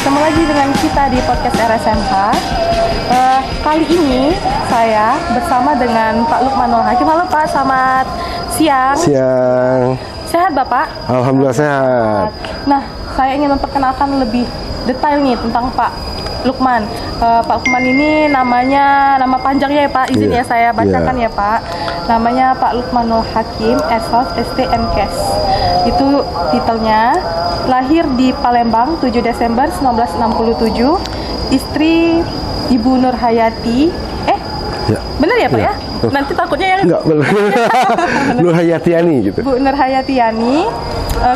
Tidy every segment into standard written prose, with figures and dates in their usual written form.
Ketemu lagi dengan kita di podcast RSMH. Kali ini saya bersama dengan Pak Lukmanul Hakim. Halo Pak, selamat siang. Siang. Sehat Bapak? Alhamdulillah sehat. Nah, saya ingin memperkenalkan lebih detail nih tentang Pak Lukman. Pak Lukman ini nama panjangnya ya Pak, izin ya saya bacakan ya Pak. Namanya Pak Lukmanul Hakim, SHOS, ST, MKes. Itu titelnya. Lahir di Palembang 7 Desember 1967. Istri Ibu Nur Hayati. Benar ya Pak ya? Nanti takutnya yang... Enggak, benar. Nur Hayatiani gitu. Bu Nur Hayatiani.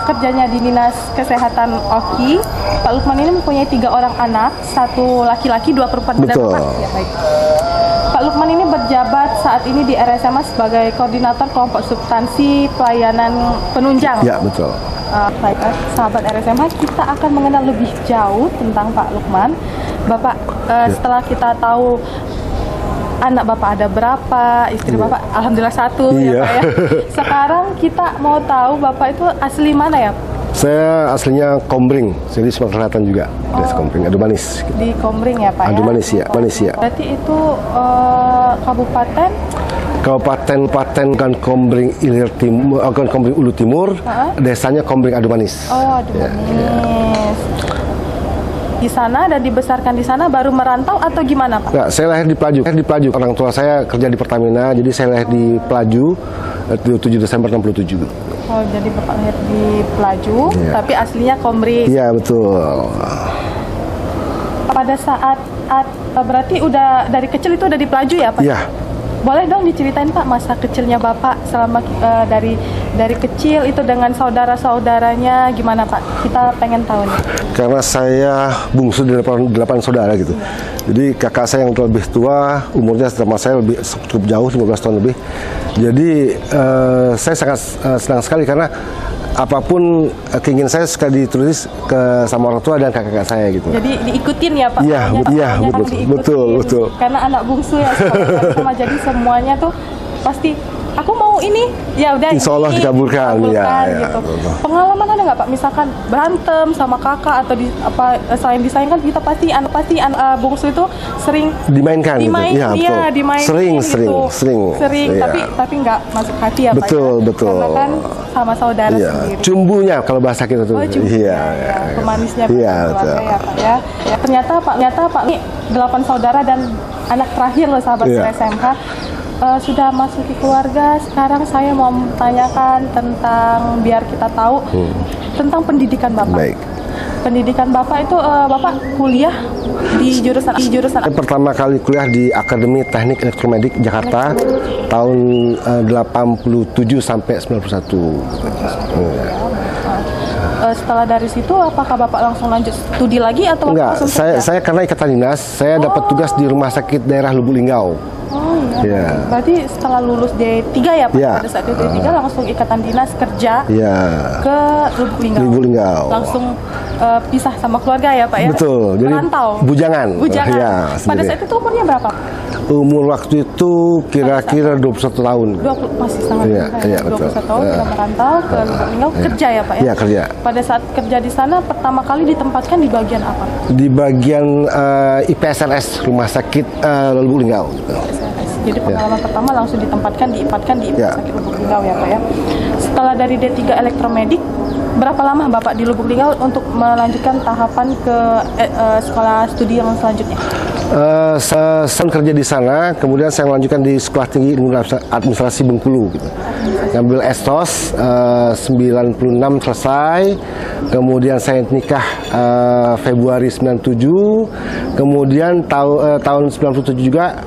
Kerjanya di Dinas Kesehatan OKI. Pak Lukman ini mempunyai 3 orang anak, 1 laki-laki, 2 perempuan. Betul. Ya, baik. Pak Lukman ini berjabat saat ini di RSMH sebagai koordinator kelompok substansi pelayanan penunjang. Ya, betul. Baik, sahabat RSMH, kita akan mengenal lebih jauh tentang Pak Lukman. Bapak, setelah kita tahu anak Bapak ada berapa, istri Bapak alhamdulillah 1 ya Pak ya. Sekarang kita mau tahu Bapak itu asli mana ya? Saya aslinya Kombring, jadi Sumatera Selatan juga. Dari Kombring, Adu Manis. Di Kombring ya Pak Adu ya? Manis ya, Manis ya. Berarti itu kabupaten? Kabupaten kan Kombring Ilir Timur, kan Kombring Ulu Timur, desanya Kombring Adu Manis. Oh, Adu Manis. Di sana dan dibesarkan di sana, baru merantau atau gimana Pak? Enggak, saya lahir di Pelaju. Orang tua saya kerja di Pertamina, jadi saya lahir di Pelaju 7 Desember 67. Oh, jadi Bapak lahir di Pelaju, tapi aslinya Kombring. Iya, betul. Pada saat berarti udah dari kecil itu udah di Pelaju ya Pak? Iya. Boleh dong diceritain Pak masa kecilnya Bapak selama dari kecil itu dengan saudara-saudaranya gimana Pak? Kita pengen tahu nih. Karena saya bungsu dari 8 saudara gitu. Jadi kakak saya yang lebih tua, umurnya sama saya cukup jauh, 15 tahun lebih. Jadi saya sangat senang sekali karena apapun keinginan saya suka ditulis sama orang tua dan kakak-kakak saya gitu. Jadi diikutin ya Pak? Iya, betul. Karena anak bungsu ya sama jadi semuanya tuh pasti aku mau ini, ya udah. Insya Allah dikabulkan ya, gitu. Pengalaman ada nggak Pak? Misalkan berantem sama kakak atau selain disayangkan kita pasti bungsu itu sering dimainkan gitu. Iya, dimainin sering. Iya. Tapi nggak masuk hati ya Pak. Betul. Karena kan sama saudara sendiri. Cumbunya kalau bahasa kita tuh. Iya. Pemanisnya keluarga ya Pak ya. Ternyata Pak ini 8 saudara dan anak terakhir loh sahabat RSMH. Sudah masuk ke keluarga, sekarang saya mau menanyakan tentang, biar kita tahu tentang pendidikan Bapak. Baik. Pendidikan Bapak itu, Bapak kuliah di jurusan Pertama kali kuliah di Akademi Teknik Elektromedik Jakarta tahun 87 sampai 91. Setelah dari situ, apakah Bapak langsung lanjut studi lagi atau enggak? langsung Saya karena ikatan dinas, saya dapat tugas di Rumah Sakit Daerah Lubuk Linggau. Oh iya. Berarti setelah lulus D3 ya Pak? Pada saat itu D3 langsung ikatan dinas kerja ke Lubuk Linggau. Langsung pisah sama keluarga ya Pak ya? Betul. Jadi merantau. Bujangan. Ya, pada saat itu umurnya berapa? Umur waktu itu kira-kira 21 tahun. 20, masih sangat muda ya? 21 tahun sudah merantau ke Lubuk Linggau, kerja ya Pak ya? Iya, kerja. Pada saat kerja di sana pertama kali ditempatkan di bagian apa? Di bagian IPSRS Rumah Sakit Lubuk Linggau. Jadi pengalaman pertama langsung ditempatkan di Sakit Lubuk Linggau ya Pak ya. Setelah dari D3 Elektromedik, berapa lama Bapak di Lubuk Linggau untuk melanjutkan tahapan ke sekolah studi yang selanjutnya? Saya kerja di sana, kemudian saya melanjutkan di Sekolah Tinggi Ilmu Administrasi Bengkulu gitu. Ngambil SHOS 96 selesai, kemudian saya nikah Februari 97, kemudian tahun 97 juga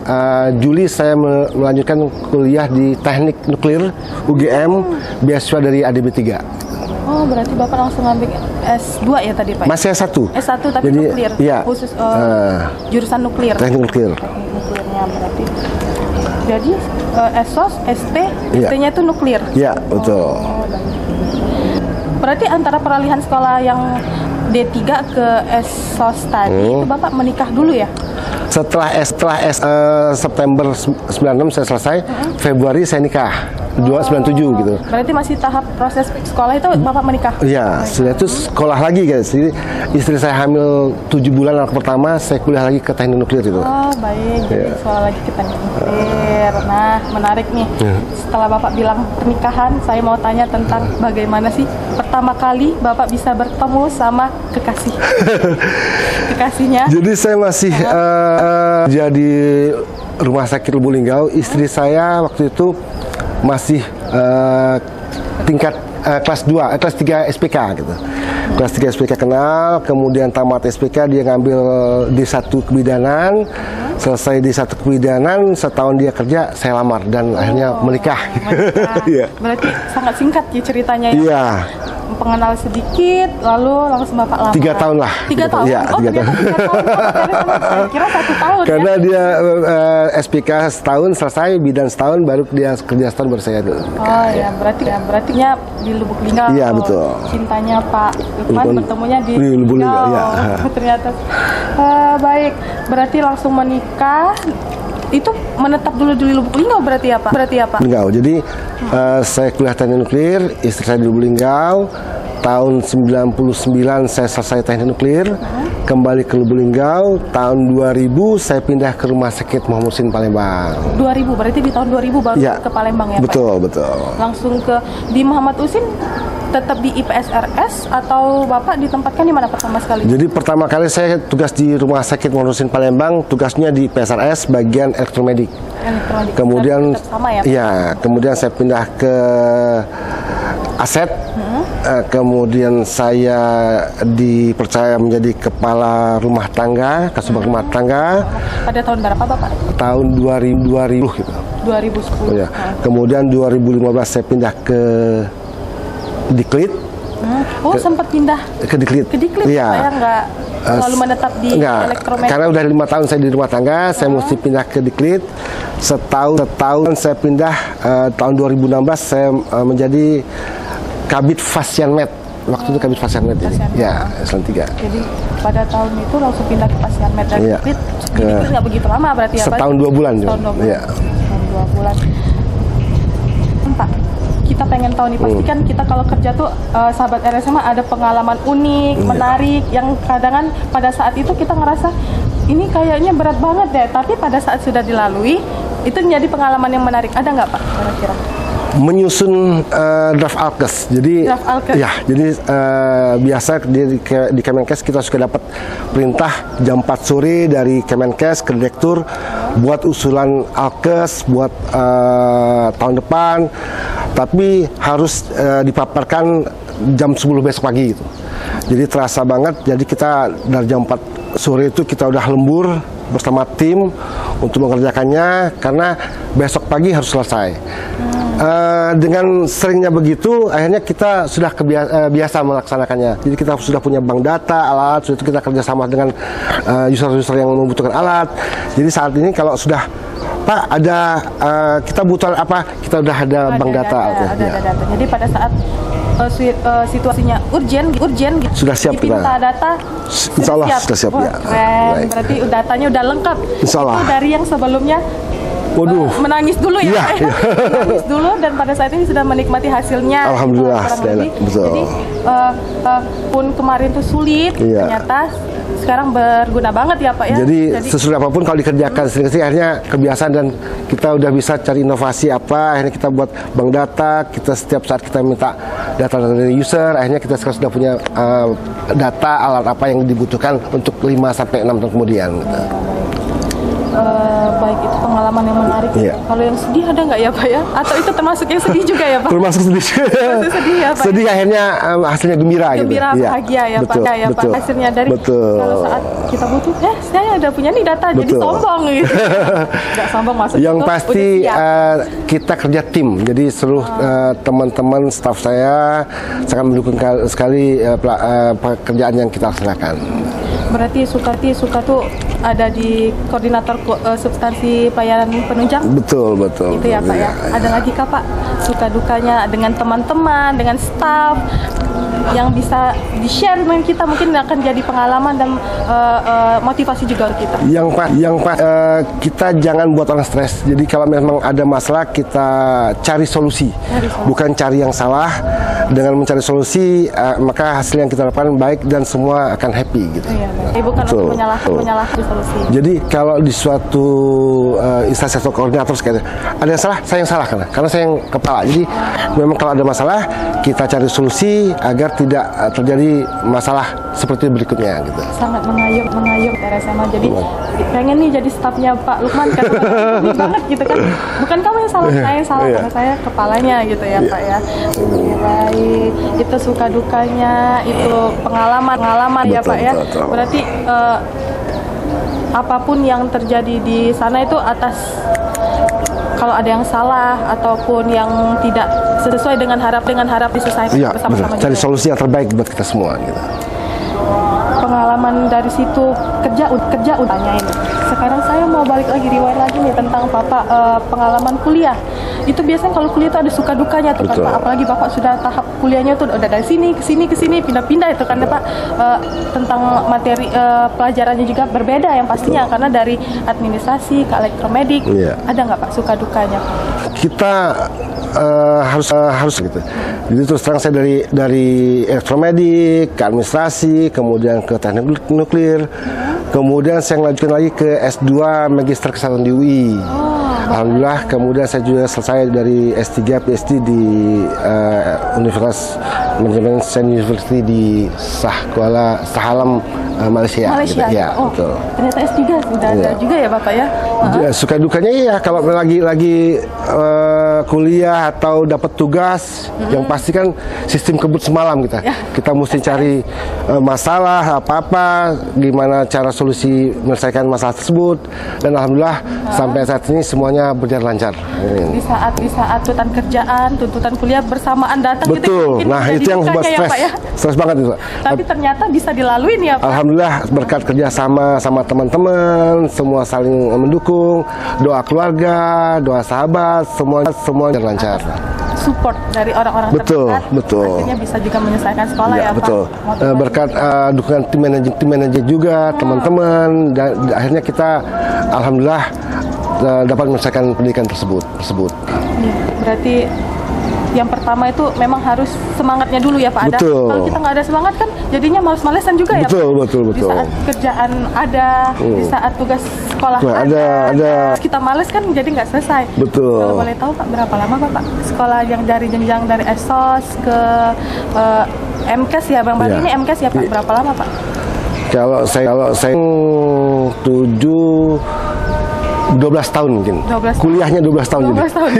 Juli saya melanjutkan kuliah di Teknik Nuklir UGM, beasiswa dari ADB 3. Oh, berarti Bapak langsung ngambil S2 ya tadi Pak? Masih S1. S1 tapi jadi, nuklir, khusus jurusan nuklir. Teknik nuklir. Teknik nuklirnya berarti. Jadi SHOS, ST, ST-nya itu nuklir? Iya, betul. Berarti antara peralihan sekolah yang D3 ke SHOS tadi, itu Bapak menikah dulu ya? Setelah September 96 saya selesai, Februari saya nikah. 97 gitu. Berarti masih tahap proses sekolah itu Bapak menikah? Iya, setelah itu sekolah lagi guys. Jadi istri saya hamil 7 bulan anak pertama, saya kuliah lagi ke teknik nuklir itu. Oh baik, jadi sekolah lagi ke teknik nuklir. Nah menarik nih, setelah Bapak bilang pernikahan, saya mau tanya tentang bagaimana sih pertama kali Bapak bisa bertemu sama kekasih, kekasihnya. Jadi saya masih jadi rumah sakit Lubuk Linggau. Istri saya waktu itu masih tingkat kelas 2, kelas 3 SPK gitu. Kelas 3 SPK kenal, kemudian tamat SPK dia ngambil D1 kebidanan. Selesai D1 kebidanan, setahun dia kerja, saya lamar dan akhirnya menikah. Iya. Berarti sangat singkat ya ceritanya ya. Iya. Pengenal sedikit, lalu langsung Bapak lamar. 3 tahun lah. 3 tahun? Iya, Oh, 3 tahun. 3 tahun. Saya kira 1 tahun Karena ya. dia SPK setahun selesai, bidan setahun, baru dia kerja setahun baru saya dulu. Oh ya, berarti di Lubuk Linggau. Iya, betul. Cintanya Pak Lukman bertemunya di Lubuk Linggau, iya. Ternyata baik, berarti langsung menikah. Itu menetap dulu di Lubuk Linggau berarti ya Pak? Linggau. Jadi saya kuliah teknik nuklir, istri saya di Lubuk Linggau. Tahun 99 saya selesai teknik nuklir, kembali ke Lubuk Linggau. Tahun 2000 saya pindah ke Rumah Sakit Muhammad Husin Palembang. 2000, berarti di tahun 2000 baru Ya, ke Palembang ya Pak? Betul. Langsung di Muhammad Husin, tetap di IPSRS atau Bapak ditempatkan di mana pertama sekali? Jadi pertama kali saya tugas di Rumah Sakit Muhammad Husin Palembang, tugasnya di PSRS bagian elektromedik. Kemudian tetap sama ya Pak? Iya, kemudian saya pindah ke Aset. Kemudian saya dipercaya menjadi kepala rumah tangga, kasubag rumah tangga. Pada tahun berapa Bapak? Tahun 2000 gitu. 2010. Ya. Kemudian 2015 saya pindah ke Diklit. Oh, sempat pindah Ke Diklit. ke Diklit. Iya. Saya nggak selalu menetap di Enggak, elektromedik. karena udah 5 tahun saya di rumah tangga, saya mesti pindah ke Diklit. Setahun saya pindah, tahun 2016 saya menjadi Kabid Fasianmed. Waktu itu Kabid Fasianmed ini. Fasianmed. Ya, Islam 3. Jadi pada tahun itu langsung pindah ke Fasianmed dan Iya. Diklit. Di Diklit nggak begitu lama berarti ya Pak? Setahun 2 bulan. Setahun 2 bulan. Iya. Setahun 2 bulan. Pak, kita pengen tahu nih, pasti kan kita kalau kerja tuh sahabat RSMA ada pengalaman unik, menarik, yang kadang pada saat itu kita ngerasa ini kayaknya berat banget deh, tapi pada saat sudah dilalui itu menjadi pengalaman yang menarik. Ada nggak Pak kira-kira? Menyusun draft alkes. Jadi Draft alkes. ya, jadi biasa di Kemenkes kita suka dapat perintah jam 4 sore dari Kemenkes ke direktur buat usulan alkes buat tahun depan, tapi harus dipaparkan jam 10 besok pagi gitu. Jadi terasa banget, jadi kita dari jam 4 sore itu kita udah lembur bersama tim untuk mengerjakannya karena besok pagi harus selesai. Dengan seringnya begitu, akhirnya kita sudah biasa melaksanakannya. Jadi kita sudah punya bank data, alat, sudah kita kerjasama dengan user-user yang membutuhkan alat. Jadi saat ini kalau sudah Pak ada kita butuh apa, kita udah ada bank data. Ada data. Jadi pada saat situasinya urgent gitu, Sudah siap kita. dipinta data, Insya Allah sudah siap. Wah, Ya. keren. Baik. Berarti datanya udah lengkap. Insya Allah. Itu dari yang sebelumnya Waduh. menangis dulu ya, Iya, Pak? iya. Menangis dulu dan pada saat ini sudah menikmati hasilnya. Alhamdulillah, kurang sekali lebih. lagi. Betul. Jadi pun kemarin tuh sulit, Iya. ternyata sekarang berguna banget ya Pak ya. Jadi sesudah apapun kalau dikerjakan sering-sering akhirnya kebiasaan dan kita udah bisa cari inovasi apa, akhirnya kita buat bank data, kita setiap saat kita minta data dari user, akhirnya kita sekarang sudah punya data alat apa yang dibutuhkan untuk 5 sampai 6 tahun kemudian gitu. baik, itu pengalaman yang menarik. Iya. Kalau yang sedih ada nggak ya Pak ya? Atau itu termasuk yang sedih juga ya Pak? Termasuk sedih. Termasuk sedih ya Pak? Sedih akhirnya hasilnya gembira gitu. Gembira, Iya. bahagia ya Betul, Pak ya betul. Pak, hasilnya dari Betul. kalau saat kita butuh saya udah punya nih data, jadi Betul. sombong gitu. Nggak sombong maksudnya Yang tuh, pasti udah siap. kita kerja tim, jadi seluruh teman-teman staf saya sangat mendukung sekali pekerjaan yang kita laksanakan. Berarti suka tuh ada di koordinator substansi pelayanan penunjang. Betul. Itu ya Pak ya. Ada lagi kah Pak suka dukanya dengan teman-teman, dengan staff yang bisa di-share dengan kita, mungkin akan jadi pengalaman dan motivasi juga untuk kita. Yang Pak, kita jangan buat orang stres. Jadi kalau memang ada masalah, kita cari solusi. Bukan cari yang salah. Dengan mencari solusi, maka hasil yang kita dapatkan baik dan semua akan happy gitu. Iya, bukan untuk menyalahkan solusi. Jadi kalau di suatu instansi atau koordinator sekali ada yang salah, saya yang salah karena saya yang kepala. Jadi memang kalau ada masalah, kita cari solusi agar tidak terjadi masalah seperti berikutnya gitu. Sangat mengayuh dari SMA. Jadi pengen nih jadi stafnya Pak Lukman karena banget gitu kan. Bukan kamu yang salah, saya yang salah karena saya kepalanya gitu ya Pak ya. Baik, itu suka dukanya, itu pengalaman ya Pak ya. Berarti apapun yang terjadi di sana itu atas, kalau ada yang salah ataupun yang tidak sesuai dengan harap diselesaikan bersama-sama. Cari solusi yang terbaik buat kita semua gitu. Pengalaman dari situ kerja tanyain. Sekarang saya mau balik lagi riwayat lagi nih tentang Bapak pengalaman kuliah. Itu biasanya kalau kuliah itu ada suka dukanya tuh kan Pak. Apalagi Bapak sudah tahap kuliahnya tuh udah dari sini ke sini pindah-pindah itu kan Pak. Tentang materi pelajarannya juga berbeda yang pastinya karena dari administrasi ke elektromedik. Ada nggak Pak suka dukanya? Kita harus gitu. Jadi terus terang saya dari elektromedik ke administrasi, kemudian ke teknik nuklir, kemudian saya lanjutkan lagi ke S2 Magister Kesehatan di UI. Alhamdulillah, kemudian saya juga selesai dari S3 PhD di Universitas Manajemen Sains University di Sahalam, Malaysia. Gitu. Ya, betul. Ternyata S3 sudah ada juga ya Bapak ya? Suka dukanya ya kalau lagi kuliah atau dapat tugas, yang pasti kan sistem kebut semalam kita mesti cari masalah apa gimana cara solusi menyelesaikan masalah tersebut, dan alhamdulillah sampai saat ini semuanya berjalan lancar. Di saat tuntutan kerjaan, tuntutan kuliah bersamaan datang. Betul. Gitu, nah itu yang buat stres banget itu. Tapi ternyata bisa dilaluin ya Pak. Alhamdulillah berkat kerjasama sama teman-teman, semua saling mendukung, doa keluarga, doa sahabat, semua lancar. Support dari orang-orang terdekat, akhirnya bisa juga menyelesaikan sekolah ya betul. Pak. Berkat dukungan tim manajer juga, teman-teman, dan akhirnya kita alhamdulillah dapat menyelesaikan pendidikan tersebut. Berarti yang pertama itu memang harus semangatnya dulu ya Pak. Kalau kita nggak ada semangat kan jadinya males-malesan juga ya Pak. Betul. Di saat kerjaan ada, di saat tugas sekolah ada, kita males kan jadi nggak selesai. Betul. Kalau boleh tahu Pak, berapa lama Pak sekolah yang dari jenjang dari ESOS ke MKes ya Bang Bari? Ini MKes ya Pak, berapa lama Pak? Kalau saya 12 tahun mungkin. 12 Kuliahnya 12 tahun. 12 tahun.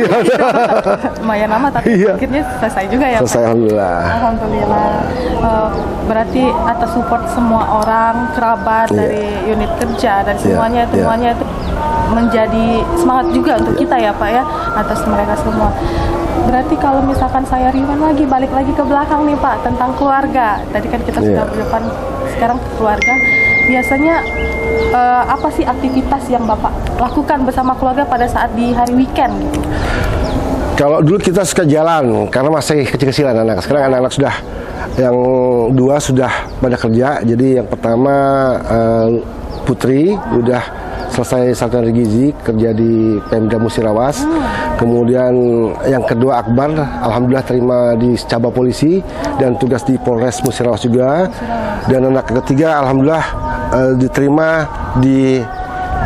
Lumayan lama tapi akhirnya selesai juga ya Pak. Selesai alhamdulillah. Berarti atas support semua orang, kerabat dari unit kerja dan semuanya itu menjadi semangat juga untuk kita ya Pak ya, atas mereka semua. Berarti kalau misalkan saya balik lagi ke belakang nih Pak, tentang keluarga. Tadi kan kita sudah berdepan, sekarang keluarga. Biasanya apa sih aktivitas yang Bapak lakukan bersama keluarga pada saat di hari weekend gitu? Kalau dulu kita suka jalan karena masih kecil-kecilan anak. Sekarang anak-anak sudah yang dua sudah pada kerja. Jadi yang pertama Putri udah selesai sarjana gizi kerja di Pemda Musirawas. Kemudian yang kedua Akbar alhamdulillah terima di cabang polisi dan tugas di Polres Musirawas juga. Dan anak ketiga alhamdulillah diterima di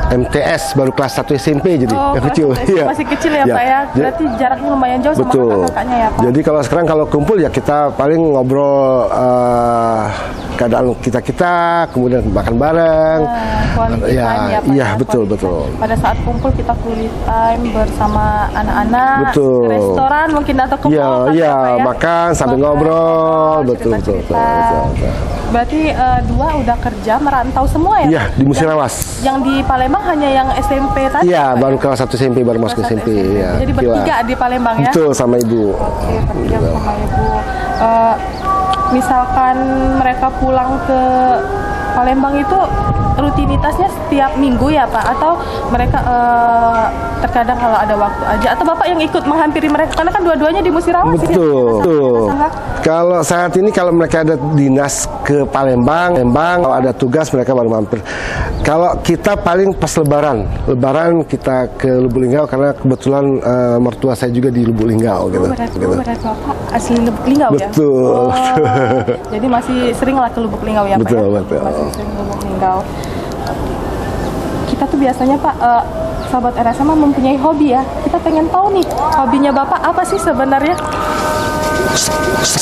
MTS baru kelas 1 SMP jadi yang kecil. Masih kecil ya Pak ya. Berarti jaraknya lumayan jauh sama kakak-kakaknya ya Pak. Jadi kalau sekarang kalau kumpul ya kita paling ngobrol keadaan kita kemudian makan bareng. Iya betul. Pada saat kumpul kita quality time bersama anak-anak. Ke restoran mungkin atau ke mall. Makan sambil ngobrol. Betul. Berarti dua udah kerja merantau semua ya? Iya, di Musirawas. Yang di Palembang hanya yang SMP tadi? Iya, baru kelas 1 SMP, baru masuk SMP. Ya. Jadi bertiga di Palembang ya? Betul, sama ibu. Oke, bertiga sama ibu. Misalkan mereka pulang ke Palembang itu rutinitasnya setiap minggu ya Pak? Atau mereka terkadang kalau ada waktu aja? Atau Bapak yang ikut menghampiri mereka? Karena kan dua-duanya di Musirawas. Betul, betul. Kalau saat ini kalau mereka ada dinas ke Palembang, kalau ada tugas mereka baru mampir. Kalau kita paling pas Lebaran kita ke Lubuk Linggau karena kebetulan mertua saya juga di Lubuk Linggau gitu. Berat Bapak asli Lubuk Linggau ya? Betul. Jadi masih sering lah ke Lubuk Linggau ya Pak? Betul, Ya? betul. Masih sering ke Lubuk Linggau. Kita tuh biasanya Pak, sahabat RSMA mempunyai hobi ya. Kita pengen tahu nih, hobinya Bapak apa sih sebenarnya?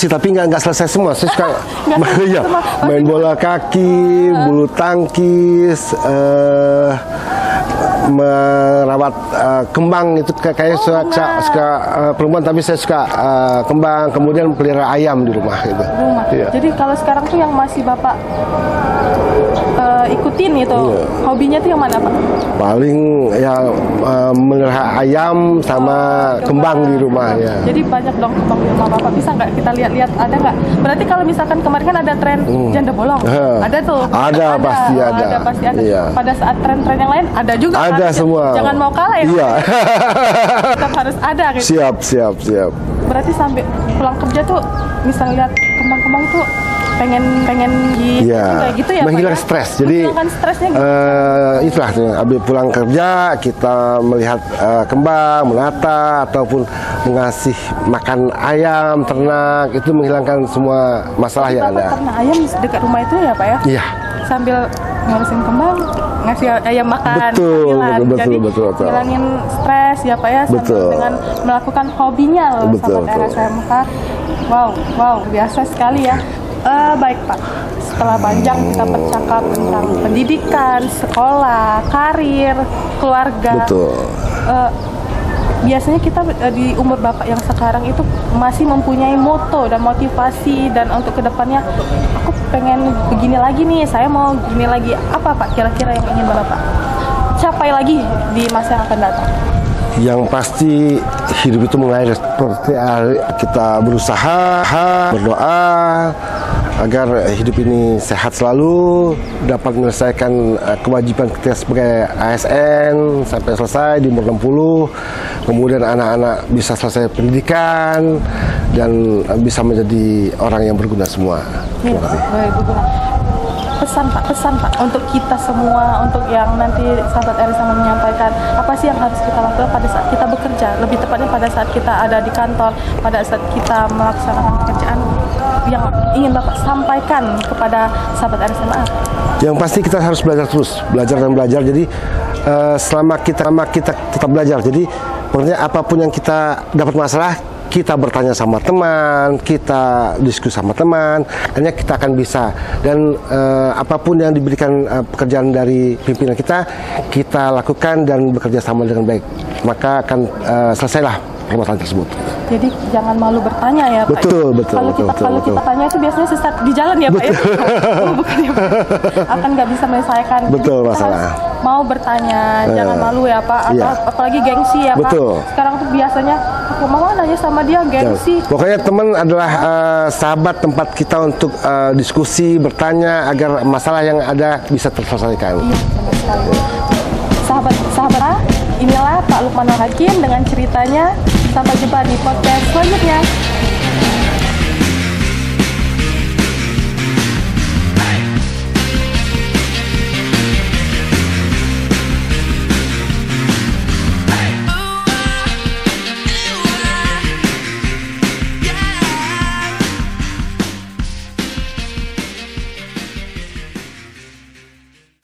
Tapi nggak selesai semua. Saya suka Nggak semua. main bola kaki, bulu tangkis, merawat kembang itu kayaknya suka perempuan, tapi saya suka kembang, kemudian pelihara ayam di rumah gitu. Rumah. Iya. Jadi kalau sekarang tuh yang masih Bapak ikutin itu, Iya. hobinya tuh yang mana Pak? Paling ya melihara ayam sama kembang di rumah ya. Jadi banyak dong kembang di rumah Bapak. Bisa nggak kita lihat-lihat, ada nggak? Berarti kalau misalkan kemarin kan ada tren janda bolong, ada tuh. Ada, pasti ada. Ada pasti ada. Iya. Pada saat tren-tren yang lain ada juga. Ada kan? semua. Jangan mau kalah ya. Iya. Tetap harus ada gitu. Siap. Berarti sampai pulang kerja tuh misal lihat kembang-kembang tuh pengen gitu, kayak gitu ya Pak, menghilangkan ya? stres. Jadi Menghilangkan stresnya gitu. itulah habis pulang kerja kita melihat kembang, menata ataupun mengasih makan ayam, ternak, itu menghilangkan semua masalah yang Bapak ada. ternak ayam di dekat rumah itu ya Pak ya? Iya. Sambil ngurusin kembang, ngasih ayam makan. Betul, sambilan. betul, Jadi betul. ngilangin stres ya Pak ya, sambil Betul. dengan melakukan hobinya loh Betul, sahabat betul. RSMK. Wow, biasa sekali ya. Baik Pak, setelah panjang kita bercakap tentang pendidikan, sekolah, karir, keluarga. Betul. Biasanya kita di umur Bapak yang sekarang itu masih mempunyai moto dan motivasi, dan untuk kedepannya aku pengen begini lagi nih, saya mau gini lagi. Apa Pak kira-kira yang ingin Bapak capai lagi di masa yang akan datang? Yang pasti hidup itu mengalir seperti kita berusaha, berdoa agar hidup ini sehat selalu, dapat menyelesaikan kewajiban kita sebagai ASN sampai selesai di umur 60, kemudian anak-anak bisa selesai pendidikan dan bisa menjadi orang yang berguna semua. Terima kasih. Baik, berguna. Pesan Pak untuk kita semua, untuk yang nanti sahabat RSMA menyampaikan, apa sih yang harus kita lakukan pada saat kita bekerja, lebih tepatnya pada saat kita ada di kantor, pada saat kita melaksanakan pekerjaan, yang ingin Bapak sampaikan kepada sahabat RSMA? Yang pasti kita harus belajar terus, belajar. Jadi selama kita tetap belajar. Jadi pokoknya apapun yang kita dapat masalah, kita bertanya sama teman, kita diskusi sama teman, hanya kita akan bisa. Dan apapun yang diberikan pekerjaan dari pimpinan kita lakukan dan bekerja sama dengan baik, maka akan selesailah permasalahan tersebut. Jadi jangan malu bertanya ya Pak. Betul. Kalau kita tanya itu biasanya sesat di jalan ya Pak ya. Bukan ya Pak. Akan nggak bisa menyelesaikan. Betul, Kita masalah. harus mau bertanya, jangan malu ya Pak. Atau Iya. apalagi gengsi ya Pak. Betul. Sekarang tuh biasanya aku mau nanya sama dia gengsi. Pokoknya teman adalah sahabat tempat kita untuk diskusi, bertanya agar masalah yang ada bisa terselesaikan. Iya, sama sekali. Sahabat, inilah Pak Lukmanul Hakim dengan ceritanya. Sampai jumpa di podcast selanjutnya.